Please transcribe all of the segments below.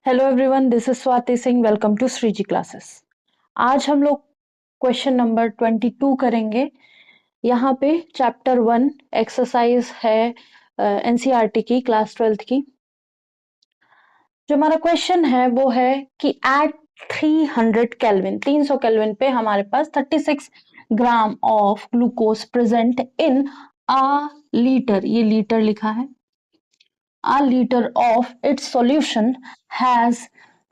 Hello everyone, this is Swati Singh. Welcome to Shreeji classes. आज हम लोग क्वेश्चन नंबर 22 करेंगे। यहाँ पे चैप्टर 1 एक्सरसाइज है एनसीईआरटी की क्लास 12th की। जो हमारा क्वेश्चन है वो है कि एट 300 केल्विन 300 केल्विन पे हमारे पास 36 gram of glucose present in a litre, ये लीटर लिखा है। A liter of its solution has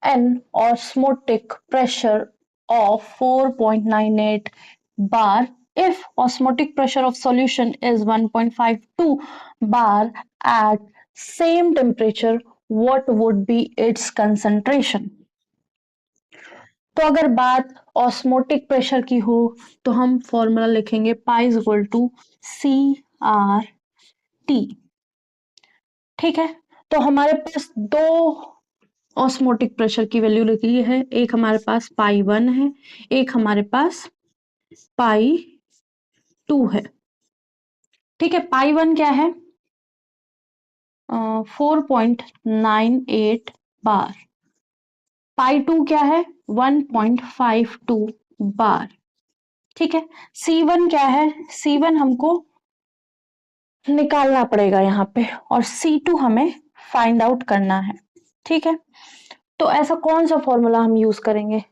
an osmotic pressure of 4.98 bar. If osmotic pressure of solution is 1.52 bar at same temperature, what would be its concentration? तो अगर बात osmotic pressure की हो तो हम फॉर्मूला लिखेंगे pi is equal to C R T. ठीक है, तो हमारे पास दो ऑस्मोटिक प्रेशर की वैल्यू लिखी है। एक हमारे पास पाई 1 है, एक हमारे पास पाई 2 है। ठीक है, पाई 1 क्या है? 4.98 बार। पाई 2 क्या है? 1.52 बार। ठीक है, C1 क्या है? C1 हमको निकालना पड़ेगा यहाँ पे, और C2 हमें फाइंड आउट करना है। ठीक है, तो ऐसा कौन सा फॉर्मूला हम यूज करेंगे?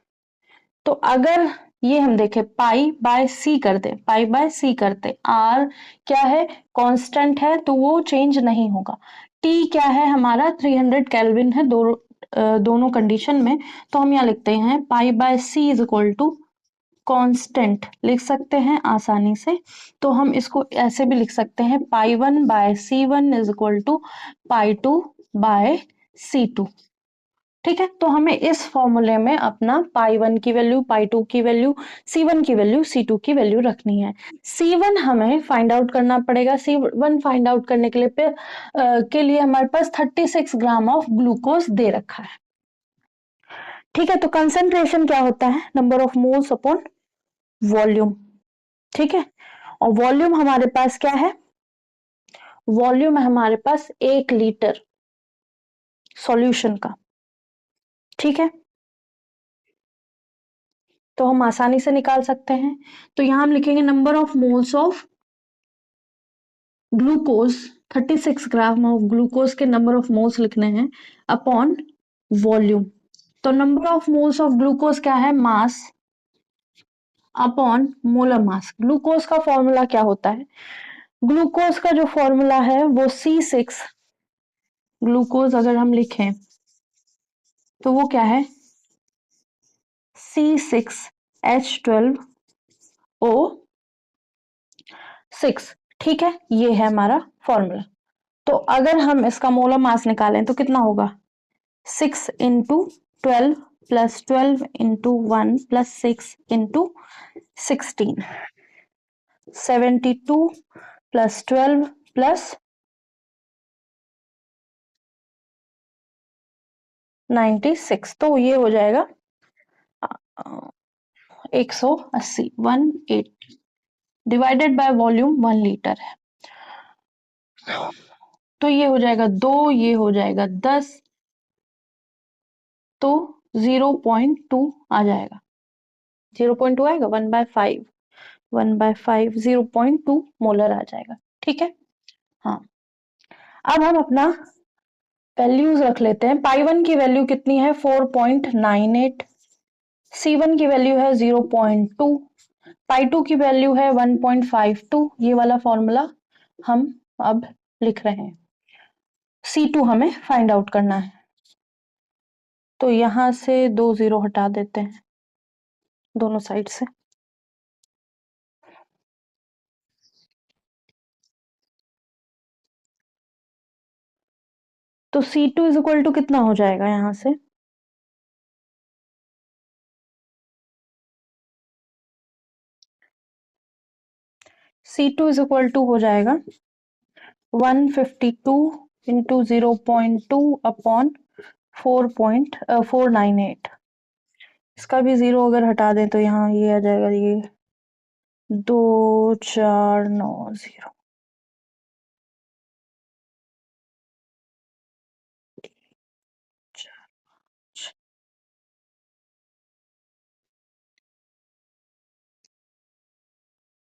तो अगर ये हम देखें पाई बाय सी करते, पाई बाय सी करते, आर क्या है? कांस्टेंट है तो वो चेंज नहीं होगा। टी क्या है? हमारा 300 केल्विन है दोनों कंडीशन में। तो हम यहाँ लिखते हैं pi by C is equal to constant, लिख सकते हैं आसानी से। तो हम इसको ऐसे भी लिख सकते हैं pi 1 by C 1 is equal to pi 2 by C 2। ठीक है, तो हमें इस फॉर्मूले में अपना पाई 1 की वैल्यू, पाई 2 की वैल्यू, सी 1 की वैल्यू, सी 2 की वैल्यू रखनी है। सी 1 हमें फाइंड आउट करना पड़ेगा। सी 1 फाइंड आउट करने के लिए हमारे पास 36 ग्राम ऑफ ग्लूकोज दे रखा है। ठीक है, तो कंसेंट्रेशन क्या होता है? Number of moles upon volume. ठीक है, और वॉल्यूम हमारे पास क्या है? वॉल्यूम है हमारे पास 1 लीटर सॉल्यूशन का। ठीक है, तो हम आसानी से निकाल सकते हैं। तो यहां हम लिखेंगे number of moles of glucose, 36 gram of glucose के नंबर ऑफ मोल्स लिखने हैं अपॉन वॉल्यूम। तो number of moles of glucose क्या है? Mass upon molar mass. Glucose का फॉर्मूला क्या होता है? ग्लूकोज का जो फॉर्मूला है वो C6, ग्लूकोज अगर हम लिखें तो वो क्या है? C6H12O6। ठीक है, ये है हमारा फॉर्मूला। तो अगर हम इसका मोलर मास निकालें तो कितना होगा? 6 into 12 plus 12 into 1 plus 6 into 16, 72 plus 12 plus 96, तो ये हो जाएगा 180। 180 डिवाइडेड बाय वॉल्यूम 1 लीटर है, तो ये हो जाएगा 2, ये हो जाएगा 10, तो 0.2 आ जाएगा। 0.2 आएगा, 1/5, 1/5 0.2 मोलर आ जाएगा। ठीक है, हाँ। अब हम अपना वैल्यूज रख लेते हैं। पाई 1 की वैल्यू कितनी है? 4.98। C1 की वैल्यू है 0.2। पाई 2 की वैल्यू है 1.52। ये वाला फॉर्मूला हम अब लिख रहे हैं। C2 हमें फाइंड आउट करना है, तो यहां से 2 0 हटा देते हैं दोनों साइड से। तो C2 इज इक्वल टू कितना हो जाएगा? यहां से C2 इज इक्वल टू हो जाएगा 152 इंटू 0.2 अपॉन 4.498। इसका भी 0 अगर हटा दें तो यहाँ ये आ जाएगा, ये 2490।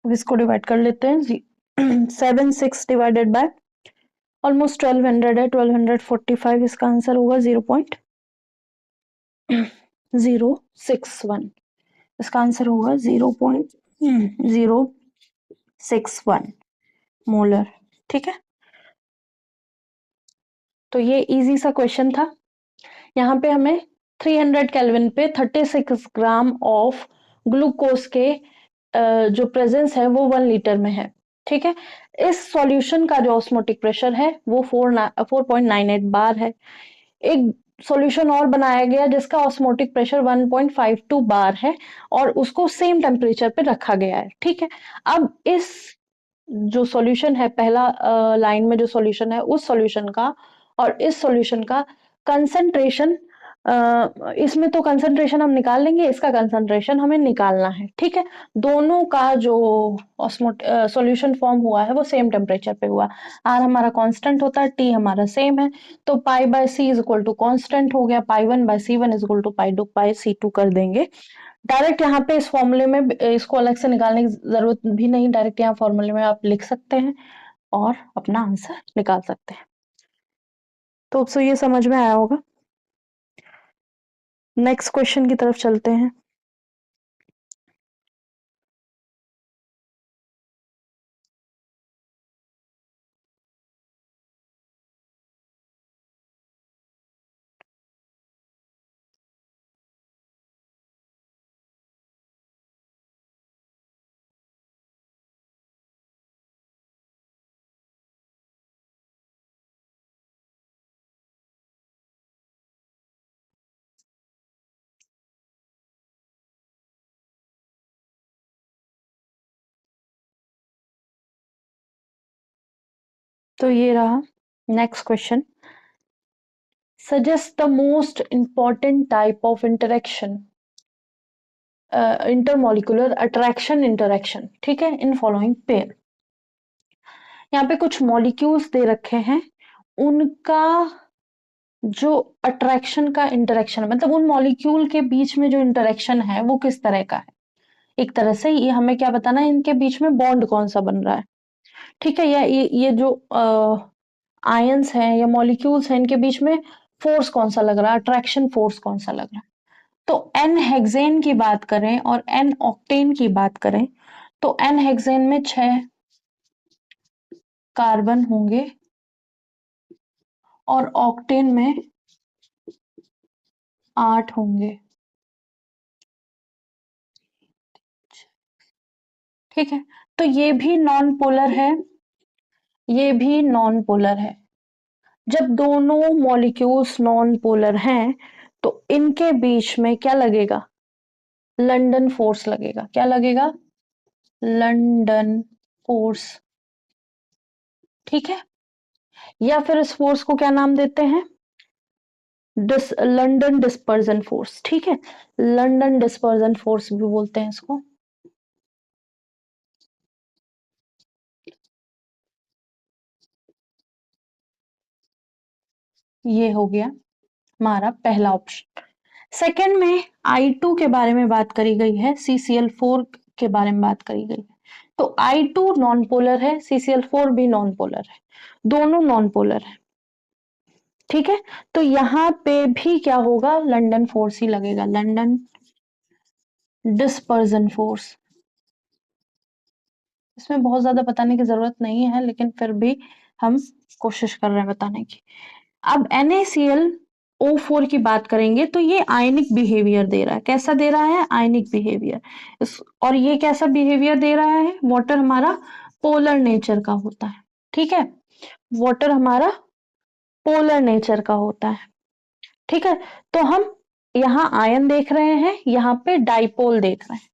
अब इसको डिवाइड कर लेते हैं। 7 6 डिवाइडेड बाय ऑलमोस्ट 1200 है, 1245, इसका आंसर होगा 0.061। इसका आंसर होगा 0.061 मोलर। ठीक है, तो ये इजी सा क्वेश्चन था। यहाँ पे हमें 300 केल्विन पे 36 ग्राम ऑफ ग्लूकोज के जो प्रेजेंस है वो 1 लीटर में है। ठीक है, इस सॉल्यूशन का जो ऑस्मोटिक प्रेशर है वो 4.98 बार है। एक सॉल्यूशन और बनाया गया जिसका ऑस्मोटिक प्रेशर 1.52 बार है और उसको सेम टेम्परेचर पे रखा गया है। ठीक है, अब इस जो सॉल्यूशन है, पहला लाइन में जो सॉल्यूशन है उस सॉल्यूशन का और इस सॉल्यूशन का कंसंट्रेशन, इसमें तो कंसंट्रेशन हम निकाल लेंगे, इसका कंसंट्रेशन हमें निकालना है। ठीक है, दोनों का जो सॉल्यूशन फॉर्म हुआ है वो सेम टेम्परेचर पे हुआ। आर हमारा कांस्टेंट होता है, टी हमारा सेम है, तो pi by C is equal to constant हो गया, pi 1 by C 1 is equal to pi 2 by C 2 कर देंगे। डायरेक्ट यहाँ पे इस फॉर्मूले में इसको अलग से निकालने की जरूरत भी नहीं, डायरेक्ट यहाँ फॉर्मूले में आप लिख सकते हैं और अपना आंसर निकाल सकते हैं। तो अब ये समझ में आया होगा। नेक्स्ट क्वेश्चन की तरफ चलते हैं। तो ये रहा next question. Suggest the most important type of interaction, intermolecular attraction interaction. ठीक है, इन फॉलोइंग पेयर। यहाँ पे कुछ मॉलिक्यूल्स दे रखे हैं, उनका जो अट्रैक्शन का इंटरेक्शन, मतलब उन मॉलिक्यूल के बीच में जो इंटरेक्शन है वो किस तरह का है। एक तरह से ये हमें क्या बताना है, इनके बीच में बॉन्ड कौन सा बन रहा है। ठीक है, या ये जो आयंस हैं या मॉलिक्यूल्स हैं, इनके बीच में फोर्स कौन सा लग रहा है, अट्रैक्शन फोर्स कौन सा लग रहा है। तो एन हेक्सेन की बात करें और एन ऑक्टेन की बात करें, तो एन हेक्सेन में 6 कार्बन होंगे और ऑक्टेन में 8 होंगे। ठीक है, तो ये भी नॉन पोलर है, ये भी नॉन पोलर है। जब दोनों मॉलिक्यूल्स नॉन पोलर हैं तो इनके बीच में क्या लगेगा, लंडन फोर्स लगेगा। क्या लगेगा, लंडन फोर्स। ठीक है, या फिर इस फोर्स को क्या नाम देते हैं, लंडन डिस्पर्जन फोर्स। ठीक है, लंडन डिस्पर्जन फोर्स भी बोलते हैं इसको। ये हो गया हमारा पहला ऑप्शन। सेकंड में I2 के बारे में बात करी गई है, CCl4 के बारे में बात करी गई है। तो I2 नॉन पोलर है, CCl4 भी नॉन पोलर है, दोनों नॉन पोलर है। ठीक है, तो यहां पे भी क्या होगा, लंडन फोर्स ही लगेगा, लंडन डिस्पर्जन फोर्स। इसमें बहुत ज्यादा बताने की जरूरत नहीं है, लेकिन फिर भी हम कोशिश कर रहे हैं बताने की। अब NaClO4 की बात करेंगे तो ये आयनिक बिहेवियर दे रहा है। कैसा दे रहा है, आयनिक बिहेवियर। और ये कैसा बिहेवियर दे रहा है, वाटर हमारा पोलर नेचर का होता है। ठीक है, वाटर हमारा पोलर नेचर का होता है। ठीक है, तो हम यहाँ आयन देख रहे हैं, यहाँ पे डाइपोल देख रहे हैं।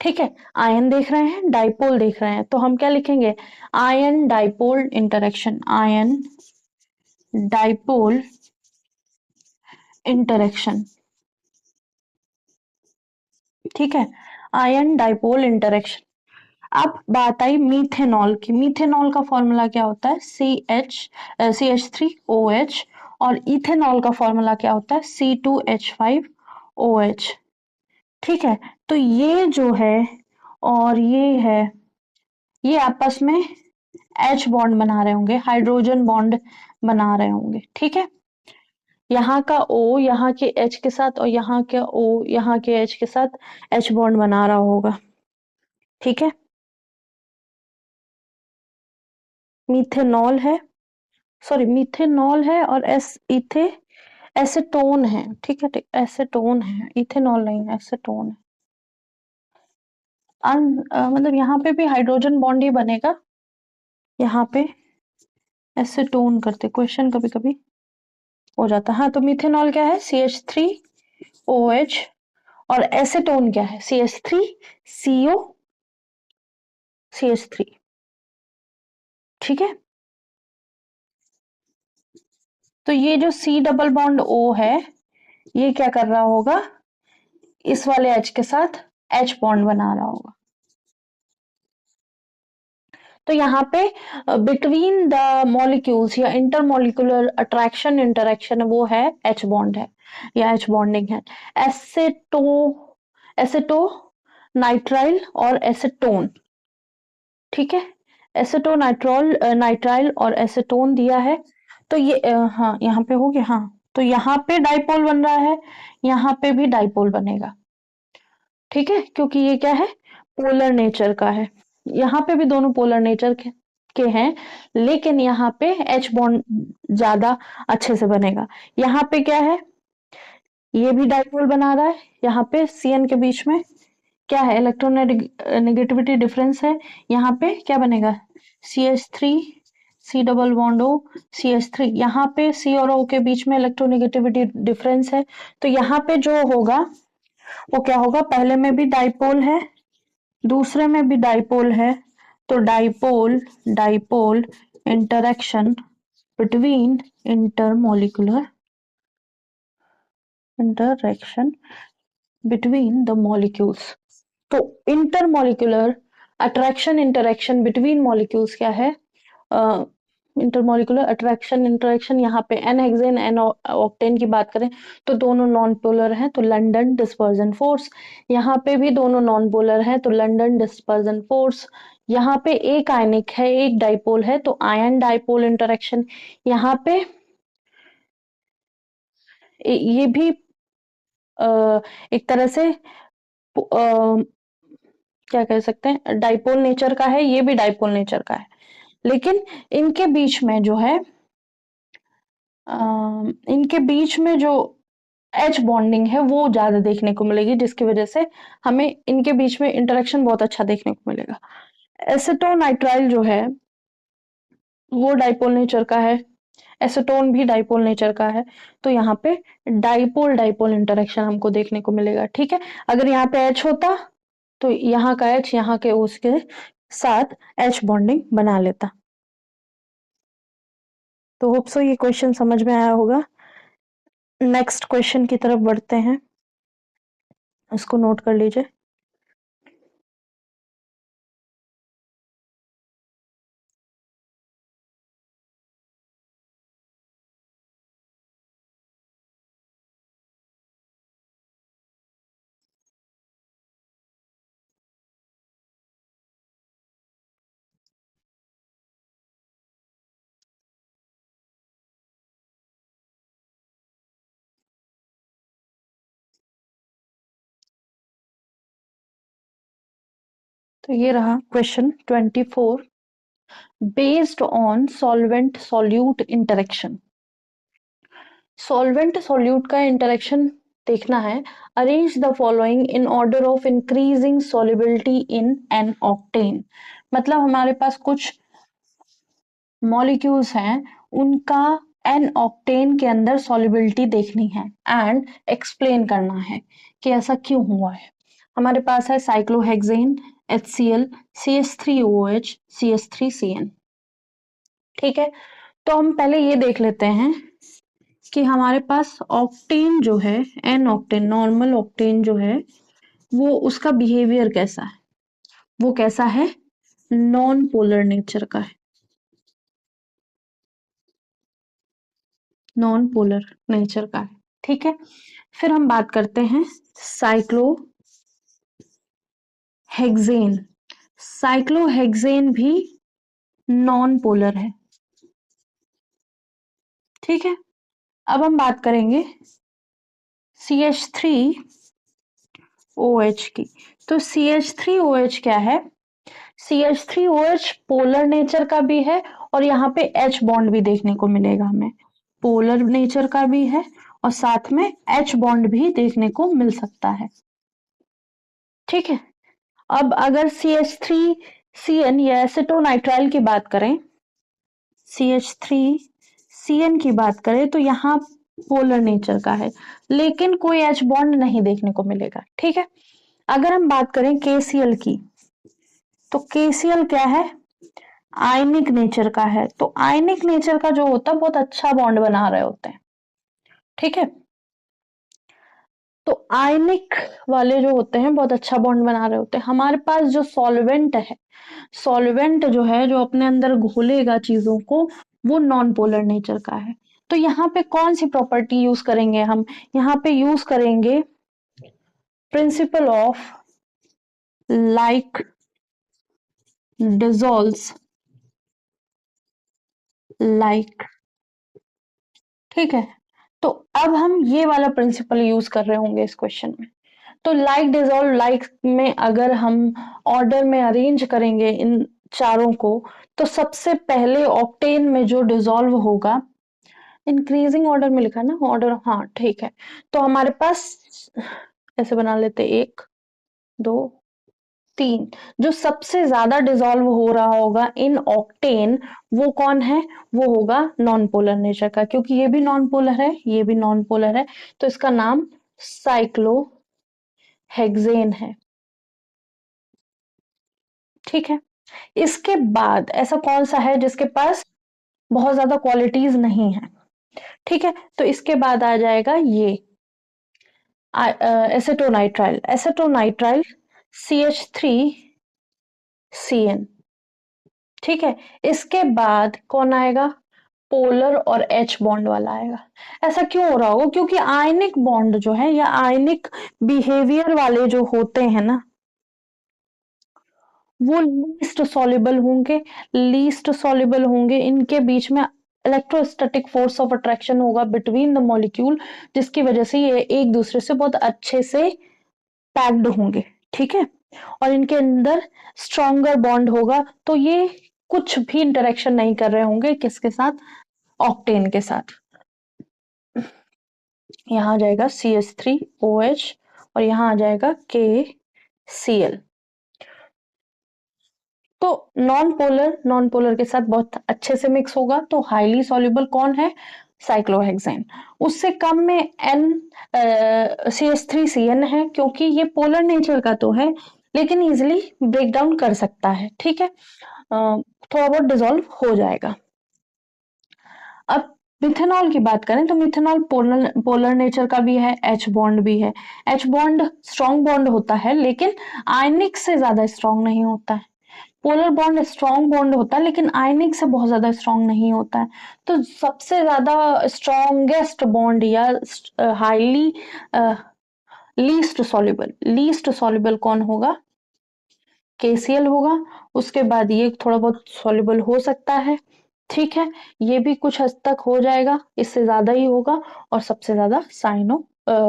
ठीक है, आयन देख रहे हैं, डाइपोल देख रहे हैं, तो हम क्या लिखेंगे, ion dipole interaction, ion dipole interaction. ठीक है, आयन डाइपोल इंटरेक्शन। अब बात आई मीथेनॉल की। मीथेनॉल का फॉर्मूला क्या होता है, CH3OH, और इथेनॉल का फॉर्मूला क्या होता है, C2H5OH। ठीक है, तो ये जो है और ये आपस में H बॉन्ड बना रहे होंगे, हाइड्रोजन बॉन्ड बना रहे होंगे, ठीक है। यहाँ का O यहाँ के H के साथ और यहाँ का O यहाँ के H के साथ H बॉन्ड बना रहा होगा, ठीक है। मिथेनॉल है, सॉरी मिथेनॉल है और एसेटोन है, ठीक है, एसेटोन है, इथेनॉल नहीं, एसेटोन है। मतलब यहाँ पे भी हाइड्रोजन बॉन्ड ही बनेगा, यहाँ पे एसेटोन करते क्वेश्चन कभी कभी हो जाता है। हाँ, तो मिथेनॉल क्या है, CH3OH, और एसेटोन क्या है, CH3CO CH3, ठीक है। तो ये जो C डबल बॉन्ड O है, ये क्या कर रहा होगा, इस वाले H के साथ H बॉन्ड बना रहा होगा। तो यहाँ पे बिटवीन द मॉलिक्यूल्स या इंटरमॉलिक्यूलर अट्रैक्शन इंटरेक्शन वो है H बॉन्ड है या H बॉन्डिंग है। एसेटो एसेटो नाइट्राइल और एसेटोन, ठीक है, एसेटोनाइट्रोल नाइट्राइल और एसेटोन दिया है। तो ये हाँ यहाँ पे हो गया, हाँ, तो यहाँ पे डाइपोल बन रहा है, यहाँ पे भी डाइपोल बनेगा, ठीक है, क्योंकि ये क्या है, पोलर नेचर का है। यहाँ पे भी दोनों पोलर नेचर के हैं, लेकिन यहाँ पे H बॉन्ड ज्यादा अच्छे से बनेगा। यहाँ पे क्या है, ये भी डाइपोल बना रहा है, यहाँ पे CN के बीच में क्या है, इलेक्ट्रोनेगेटिविटी डिफरेंस है, यहाँ पे क्या बनेगा, CH3 C double bond O CH3, यहाँ पे C और O के बीच में इलेक्ट्रोनेगेटिविटी डिफरेंस है, तो यहाँ पे जो होगा वो क्या होगा, पहले में भी डाइपोल है, दूसरे में भी डाइपोल है, तो dipole dipole interaction between intermolecular interaction between the molecules. तो intermolecular attraction interaction between molecules क्या है, इंटरमॉलिक्यूलर अट्रैक्शन इंटरेक्शन, यहाँ पे एन हेक्सेन एन ऑक्टेन की बात करें तो दोनों नॉन पोलर हैं, तो लंदन डिस्पर्जन फोर्स, यहाँ पे भी दोनों नॉन पोलर हैं, तो लंदन डिस्पर्जन फोर्स। यहाँ पे एक आयनिक है एक डाइपोल है, तो आयन डाइपोल इंटरेक्शन। यहाँ पे ये भी एक तरह से क्या कह सकते हैं, डाइपोल नेचर का है, ये भी डाइपोल नेचर का है, लेकिन इनके बीच में जो है इनके बीच में जो एच बॉन्डिंग है वो ज्यादा देखने को मिलेगी, जिसकी वजह से हमें इनके बीच में इंटरेक्शन बहुत अच्छा देखने को मिलेगा। एसिटोनाइट्राइल जो है वो डाइपोल नेचर का है, एसीटोन भी डाइपोल नेचर का है, तो यहाँ पे डाइपोल डाइपोल इंटरेक्शन हमको देखने को मिलेगा, ठीक है। अगर यहाँ पे H होता तो यहाँ का H यहाँ के उसके साथ H बॉन्डिंग बना लेता। तो होप सो ये क्वेश्चन समझ में आया होगा। नेक्स्ट क्वेश्चन की तरफ बढ़ते हैं, इसको नोट कर लीजिए। तो ये रहा question 24, based on solvent solute interaction. Solvent solute का इंटरेक्शन देखना है। Arrange the following in order of increasing solubility in an octane. मतलब हमारे पास कुछ मॉलिक्यूल्स हैं, उनका एन ऑक्टेन के अंदर सॉल्युबिलिटी देखनी है एंड एक्सप्लेन करना है कि ऐसा क्यों हुआ है। हमारे पास है साइक्लोहेक्सेन HCl CH3OH CH3CN, ठीक है। तो हम पहले ये देख लेते हैं कि हमारे पास ऑक्टेन जो है, एन ऑक्टेन नॉर्मल ऑक्टेन जो है वो उसका बिहेवियर कैसा है, वो कैसा है, नॉन पोलर नेचर का है, नॉन पोलर नेचर का है, ठीक है। फिर हम बात करते हैं साइक्लो हेक्सेन, साइक्लोहेक्सेन भी नॉन पोलर है। ठीक है, अब हम बात करेंगे CH3OH की। तो CH3OH क्या है? CH3OH पोलर नेचर का भी है और यहाँ पे H बॉन्ड भी देखने को मिलेगा हमें। पोलर नेचर का भी है और साथ में H बॉन्ड भी देखने को मिल सकता है। ठीक है, अब अगर CH3CN या एसिटोनाइट्राइल की बात करें, CH3CN की बात करें तो यहाँ पोलर नेचर का है लेकिन कोई H बॉन्ड नहीं देखने को मिलेगा। ठीक है, अगर हम बात करें KCl की, तो KCl क्या है? आयनिक नेचर का है। तो आयनिक नेचर का जो होता है बहुत अच्छा बॉन्ड बना रहे होते हैं। ठीक है, तो आयनिक वाले जो होते हैं बहुत अच्छा बॉन्ड बना रहे होते हैं। हमारे पास जो सॉल्वेंट है, सॉल्वेंट जो है जो अपने अंदर घोलेगा चीजों को, वो नॉन पोलर नेचर का है। तो यहाँ पे कौन सी प्रॉपर्टी यूज करेंगे हम? यहाँ पे यूज करेंगे principle of like dissolves like. ठीक है, तो अब हम ये वाला प्रिंसिपल यूज कर रहे होंगे इस क्वेश्चन में। तो लाइक डिसॉल्व लाइक में अगर हम ऑर्डर में अरेंज करेंगे इन चारों को, तो सबसे पहले ऑक्टेन में जो डिसॉल्व होगा, इंक्रीजिंग ऑर्डर में लिखा ना ऑर्डर, हाँ ठीक है, तो हमारे पास ऐसे बना लेते, 1 2 3, जो सबसे ज्यादा डिसॉल्व हो रहा होगा इन ऑक्टेन, वो कौन है? वो होगा नॉन पोलर नेचर का, क्योंकि ये भी नॉन पोलर है, ये भी नॉन पोलर है, तो इसका नाम साइक्लोहेक्सेन है। ठीक है, इसके बाद ऐसा कौन सा है जिसके पास बहुत ज्यादा क्वालिटीज नहीं है? ठीक है, तो इसके बाद आ जाएगा ये एसेटोनाइट्राइल, एसेटोनाइट्राइल CH3CN। ठीक है, इसके बाद कौन आएगा? पोलर और H बॉन्ड वाला आएगा। ऐसा क्यों हो रहा होगा? क्योंकि आयनिक बॉन्ड जो है या आयनिक बिहेवियर वाले जो होते हैं ना, वो लीस्ट सॉल्युबल होंगे, लीस्ट सॉल्युबल होंगे, इनके बीच में इलेक्ट्रोस्टैटिक फोर्स ऑफ अट्रैक्शन होगा बिटवीन द मॉलिक्यूल, जिसकी वजह से ये एक दूसरे से बहुत अच्छे से पैक्ड होंगे। ठीक है, और इनके अंदर स्ट्रॉन्गर बॉन्ड होगा, तो ये कुछ भी इंटरेक्शन नहीं कर रहे होंगे किसके साथ? ऑक्टेन के साथ। यहाँ आ जाएगा CH3OH और यहाँ आ जाएगा KCl। तो नॉन पोलर के साथ बहुत अच्छे से मिक्स होगा, तो हाईली सॉल्युबल कौन है? साइक्लोहेक्सेन। उससे कम में एन CH3CN है, क्योंकि ये पोलर नेचर का तो है लेकिन इजिली ब्रेक डाउन कर सकता है। ठीक है, थोड़ा बहुत डिसॉल्व हो जाएगा। अब मिथेनॉल की बात करें तो मिथेनॉल पोलर नेचर का भी है, H बॉन्ड भी है। H बॉन्ड स्ट्रॉन्ग बॉन्ड होता है लेकिन आयनिक से ज्यादा स्ट्रॉन्ग नहीं होता है। पोलर बॉन्ड स्ट्रॉन्ग बॉन्ड होता है लेकिन आयनिक से बहुत ज्यादा स्ट्रॉन्ग नहीं होता है। तो सबसे ज्यादा स्ट्रॉन्गेस्ट बॉन्ड या हाईली लीस्ट सॉल्युबल कौन होगा? KCl होगा। उसके बाद ये थोड़ा बहुत सॉल्युबल हो सकता है। ठीक है, ये भी कुछ हद तक हो जाएगा, इससे ज्यादा ही होगा, और सबसे ज्यादा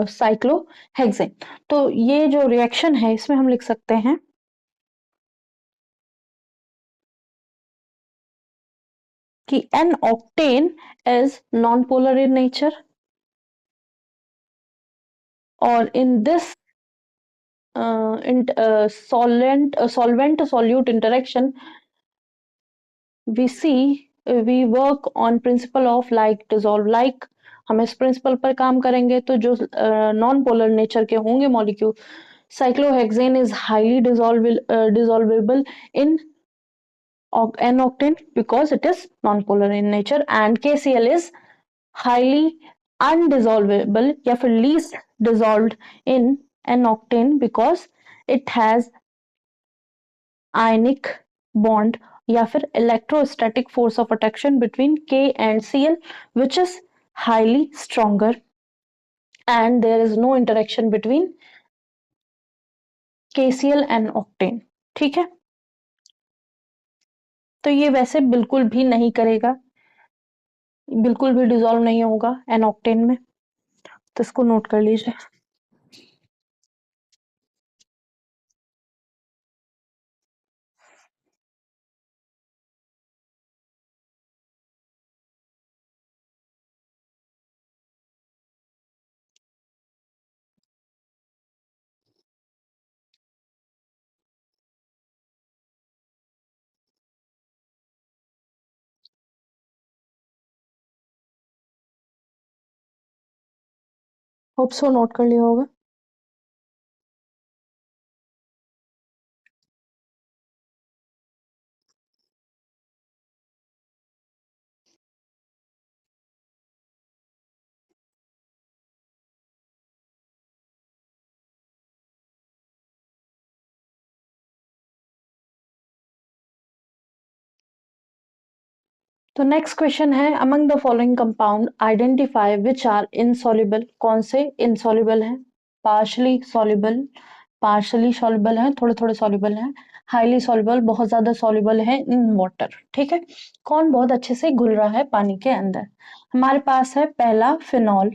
साइक्लोहेक्सेन। तो ये जो रिएक्शन है इसमें हम लिख सकते हैं कि an octane is non-polar in nature, or in this solvent solute interaction we work on principle of like dissolve like। हम इस प्रिंसिपल पर काम करेंगे तो जो नॉन पोलर नेचर के होंगे molecule, cyclohexane is highly dissolvable in n-octane because it is non-polar in nature, and KCl is highly undissolvable या फिर least dissolved in n-octane because it has ionic bond या फिर electrostatic force of attraction between K and Cl which is highly stronger, and there is no interaction between KCl and octane. ठीक है, तो ये वैसे बिल्कुल भी नहीं करेगा, बिल्कुल भी डिसॉल्व नहीं होगा एन ऑक्टेन में, तो इसको नोट कर लीजिए। होप सो नोट कर लिया होगा। तो नेक्स्ट क्वेश्चन है, among the following compound identify which are insoluble. कौन से इनसॉल्युबल हैं? पार्शली सॉल्युबल, पार्शली सॉल्युबल है, थोड़े थोड़े सॉल्युबल हैं, हाईली सॉल्युबल, बहुत ज्यादा सॉल्युबल है इन वाटर। ठीक है, कौन बहुत अच्छे से घुल रहा है पानी के अंदर? हमारे पास है पहला फिनॉल,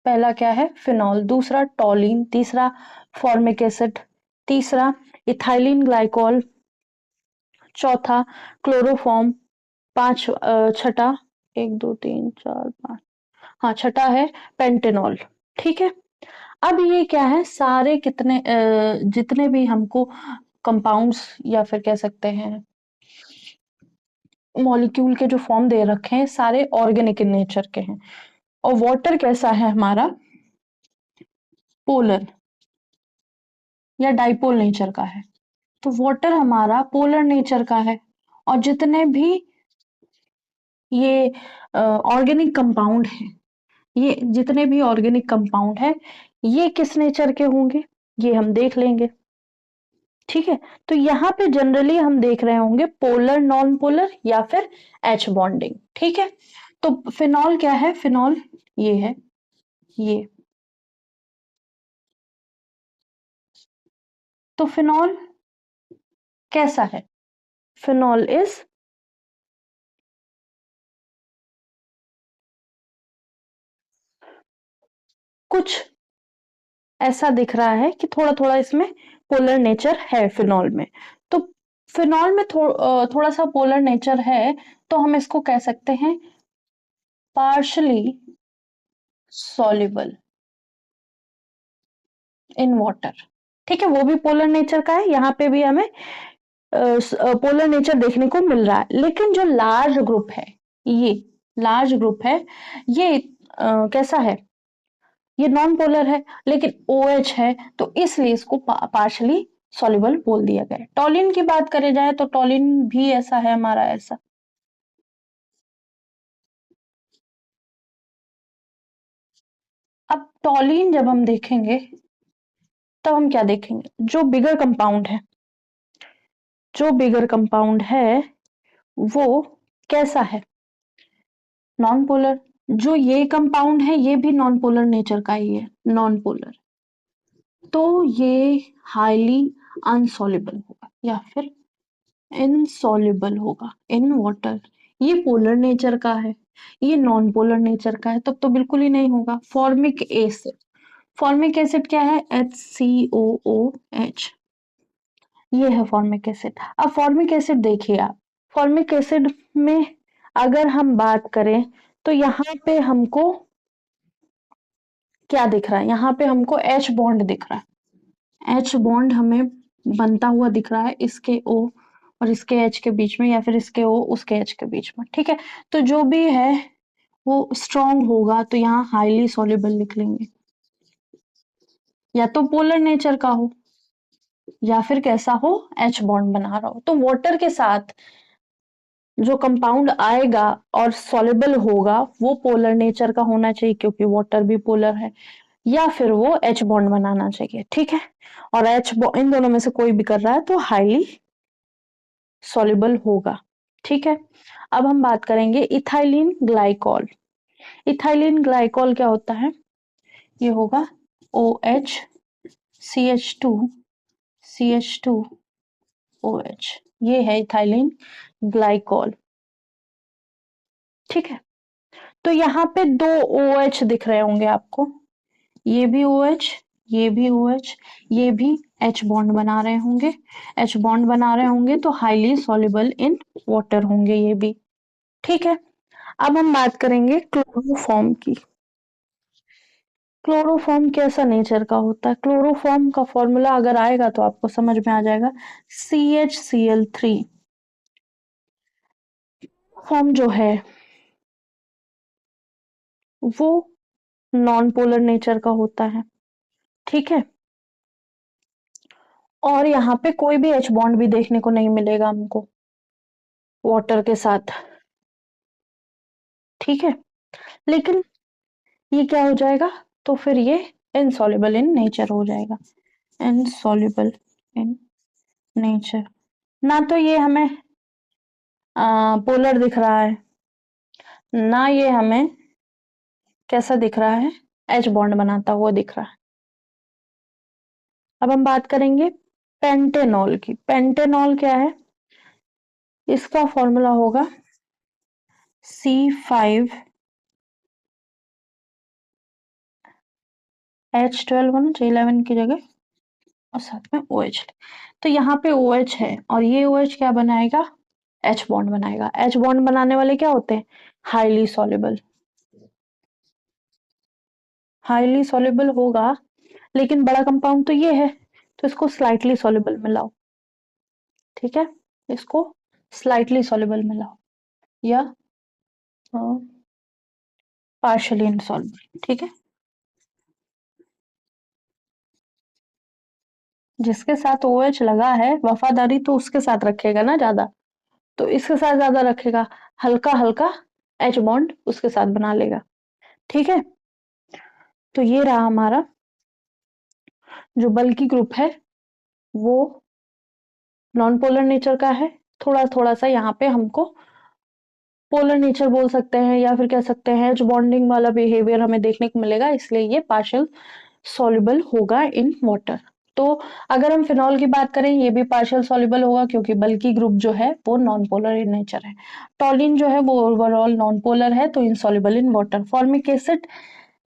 पहला क्या है? फिनॉल। दूसरा टॉलिन, तीसरा फॉर्मिक एसिड, तीसरा इथाइलिन ग्लाइकॉल, चौथा क्लोरोफॉर्म, छठा, एक दो तीन चार पांच, हाँ छठा है पेंटेनॉल। ठीक है, अब ये क्या है, सारे कितने जितने भी हमको कंपाउंड्स या फिर कह सकते हैं मॉलिक्यूल के जो फॉर्म दे रखे हैं सारे ऑर्गेनिक इन नेचर के हैं। और वाटर कैसा है हमारा? पोलर या डाइपोल नेचर का है। तो वाटर हमारा पोलर नेचर का है। और जितने भी ये ऑर्गेनिक कंपाउंड है, ये जितने भी ऑर्गेनिक कंपाउंड है ये किस नेचर के होंगे ये हम देख लेंगे। ठीक है, तो यहाँ पे जनरली हम देख रहे होंगे पोलर, नॉन पोलर या फिर एच बॉन्डिंग। ठीक है, तो फिनॉल क्या है? फिनॉल ये है, ये। तो फिनॉल कैसा है? फिनॉल इज कुछ ऐसा दिख रहा है कि थोड़ा थोड़ा इसमें पोलर नेचर है फिनॉल में। तो फिनॉल में थोड़ा सा पोलर नेचर है, तो हम इसको कह सकते हैं पार्शली सॉल्युबल इन वाटर। ठीक है, वो भी पोलर नेचर का है, यहाँ पे भी हमें पोलर नेचर देखने को मिल रहा है। लेकिन जो लार्ज ग्रुप है, ये लार्ज ग्रुप है, ये कैसा है? ये नॉन पोलर है, लेकिन OH है, तो इसलिए इसको पार्शली सॉल्युबल बोल दिया गया है। टॉलिन की बात करे जाए तो टॉलिन भी ऐसा है हमारा, ऐसा। अब टॉलिन जब हम देखेंगे तब हम क्या देखेंगे? जो बिगर कंपाउंड है, जो बिगर कंपाउंड है वो कैसा है? Non polar. जो ये कंपाउंड है ये भी नॉन पोलर नेचर का ही है, नॉन पोलर। तो ये हाईली अनसॉल्युबल होगा या फिर इनसॉल्युबल होगा इन वाटर। ये पोलर नेचर का है, ये नॉन पोलर नेचर का है, तब तो बिल्कुल ही नहीं होगा। फॉर्मिक एसिड, फॉर्मिक एसिड क्या है? HCOOH, ये है फॉर्मिक एसिड। अब फॉर्मिक एसिड देखिए आप, फॉर्मिक एसिड में अगर हम बात करें तो यहाँ पे हमको क्या दिख रहा है? यहाँ पे हमको H बॉन्ड दिख रहा है, H बॉन्ड हमें बनता हुआ दिख रहा है इसके O और इसके H के बीच में, या फिर इसके O उसके H के बीच में। ठीक है, तो जो भी है वो स्ट्रॉन्ग होगा, तो यहाँ हाईली सॉल्युबल लिख लेंगे। या तो पोलर नेचर का हो या फिर कैसा हो, H बॉन्ड बना रहा हो। तो वाटर के साथ जो कंपाउंड आएगा और सॉल्युबल होगा वो पोलर नेचर का होना चाहिए, क्योंकि वाटर भी पोलर है, या फिर वो H बॉन्ड बनाना चाहिए। ठीक है, और इन दोनों में से कोई भी कर रहा है तो हाईली सॉल्युबल होगा। ठीक है, अब हम बात करेंगे इथाइलिन ग्लाइकॉल। इथाइलिन ग्लाइकॉल क्या होता है? ये होगा OH CH2 CH2OH, ये है इथाइलिन ग्लाइकॉल। ठीक है, तो यहाँ पे दो OH दिख रहे होंगे आपको, ये भी OH, ये भी OH, ये भी H बॉन्ड बना रहे होंगे, H बॉन्ड बना रहे होंगे तो हाईली सॉल्युबल इन वाटर होंगे ये भी। ठीक है, अब हम बात करेंगे क्लोरोफॉर्म की। क्लोरोफॉर्म कैसा नेचर का होता है? क्लोरोफॉर्म का फॉर्मूला अगर आएगा तो आपको समझ में आ जाएगा, CHCl3 फॉर्म जो है वो नॉन पोलर नेचर का होता है। ठीक है, और यहाँ पे कोई भी H बॉन्ड भी देखने को नहीं मिलेगा हमको वाटर के साथ। ठीक है, लेकिन ये क्या हो जाएगा, तो फिर ये इनसॉल्युबल इन नेचर हो जाएगा, इनसॉल्युबल इन नेचर। ना तो ये हमें पोलर दिख रहा है, ना ये हमें कैसा दिख रहा है, एच बॉन्ड बनाता हुआ दिख रहा है। अब हम बात करेंगे पेंटेनॉल की। पेंटेनॉल क्या है? इसका फॉर्मूला होगा C5H12 होना चाहिए 11 की जगह, और साथ में OH। तो यहाँ पे OH है और ये OH क्या बनाएगा, H बॉन्ड बनाएगा। H बॉन्ड बनाने वाले क्या होते हैं, हाईली सॉल्युबल। हाईली सॉल्युबल होगा, लेकिन बड़ा कंपाउंड तो ये है, तो इसको स्लाइटली सॉल्युबल में लाओ। ठीक है, इसको स्लाइटली सॉल्युबल में लाओ या पार्शियली इनसॉल्युबल। ठीक है, जिसके साथ OH लगा है वफादारी तो उसके साथ रखेगा ना ज्यादा, तो इसके साथ ज्यादा रखेगा, हल्का हल्का H बॉन्ड उसके साथ बना लेगा। ठीक है, तो ये रहा हमारा जो बल्कि ग्रुप है वो नॉन पोलर नेचर का है। थोड़ा थोड़ा सा यहाँ पे हमको पोलर नेचर बोल सकते हैं या फिर कह सकते हैं जो बॉन्डिंग वाला बिहेवियर हमें देखने को मिलेगा, इसलिए ये पार्शियल सॉल्युबल होगा इन वाटर। तो अगर हम फिनॉल की बात करें, ये भी पार्शियल सॉल्युबल होगा क्योंकि बल्कि ग्रुप जो है वो नॉन पोलर इन नेचर है। टॉलिन जो है वो ओवरऑल नॉन पोलर है, तो insoluble in water. Formic acid,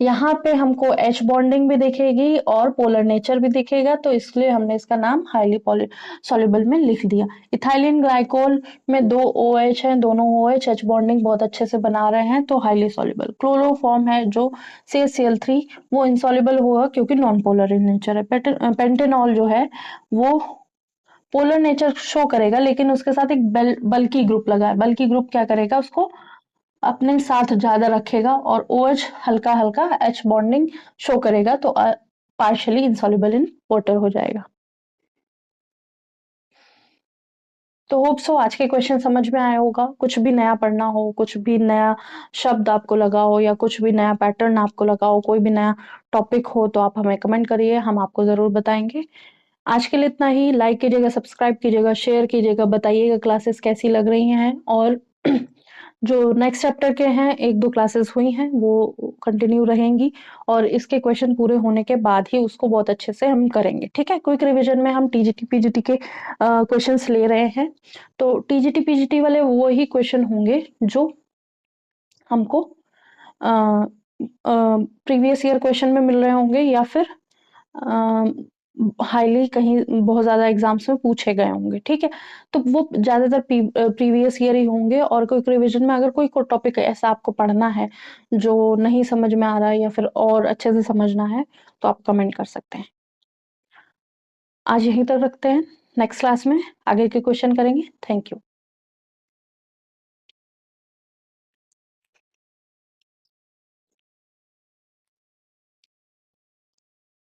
यहाँ पे हमको H बॉन्डिंग भी दिखेगी और पोलर नेचर भी दिखेगा, तो इसलिए हमने इसका नाम हाईली सॉल्युबल में लिख दिया। इथाइलिन ग्लाइकोल में दो OH हैं, दोनों OH H बॉन्डिंग बहुत अच्छे से बना रहे हैं, तो हाईली सॉल्युबल। क्लोरोफॉर्म है जो CaCl3, वो इनसॉल्युबल होगा क्योंकि नॉन पोलर इन नेचर है। पेंटेनॉल जो है वो पोलर नेचर शो करेगा, लेकिन उसके साथ एक बल्कि ग्रुप लगा है। बल्कि ग्रुप क्या करेगा, उसको अपने साथ ज्यादा रखेगा और OH हल्का हल्का H बॉन्डिंग शो करेगा, तो पार्शियली इंसॉल्युबल इन वाटर हो जाएगा। तो होप सो आज के क्वेश्चन समझ में आया होगा। कुछ भी नया पढ़ना हो, कुछ भी नया शब्द आपको लगा हो या कुछ भी नया पैटर्न आपको लगा हो, कोई भी नया टॉपिक हो, तो आप हमें कमेंट करिए, हम आपको जरूर बताएंगे। आज के लिए इतना ही। लाइक कीजिएगा, सब्सक्राइब कीजिएगा, शेयर कीजिएगा, बताइएगा क्लासेस कैसी लग रही हैं, और जो नेक्स्ट चैप्टर के हैं 1-2 क्लासेस हुई हैं वो कंटिन्यू रहेंगी, और इसके क्वेश्चन पूरे होने के बाद ही उसको बहुत अच्छे से हम करेंगे। ठीक है, क्विक रिवीजन में हम TGT PGT के क्वेश्चंस ले रहे हैं, तो TGT PGT वाले वो ही क्वेश्चन होंगे जो हमको प्रीवियस ईयर क्वेश्चन में मिल रहे होंगे, या फिर हाईली कहीं बहुत ज्यादा एग्जाम्स में पूछे गए होंगे। ठीक है, तो वो ज्यादातर प्रीवियस ईयर ही होंगे, और कोई रिवीजन में अगर कोई टॉपिक ऐसा आपको पढ़ना है जो नहीं समझ में आ रहा है या फिर और अच्छे से समझना है, तो आप कमेंट कर सकते हैं। आज यहीं तक रखते हैं, नेक्स्ट क्लास में आगे के क्वेश्चन करेंगे। Thank you.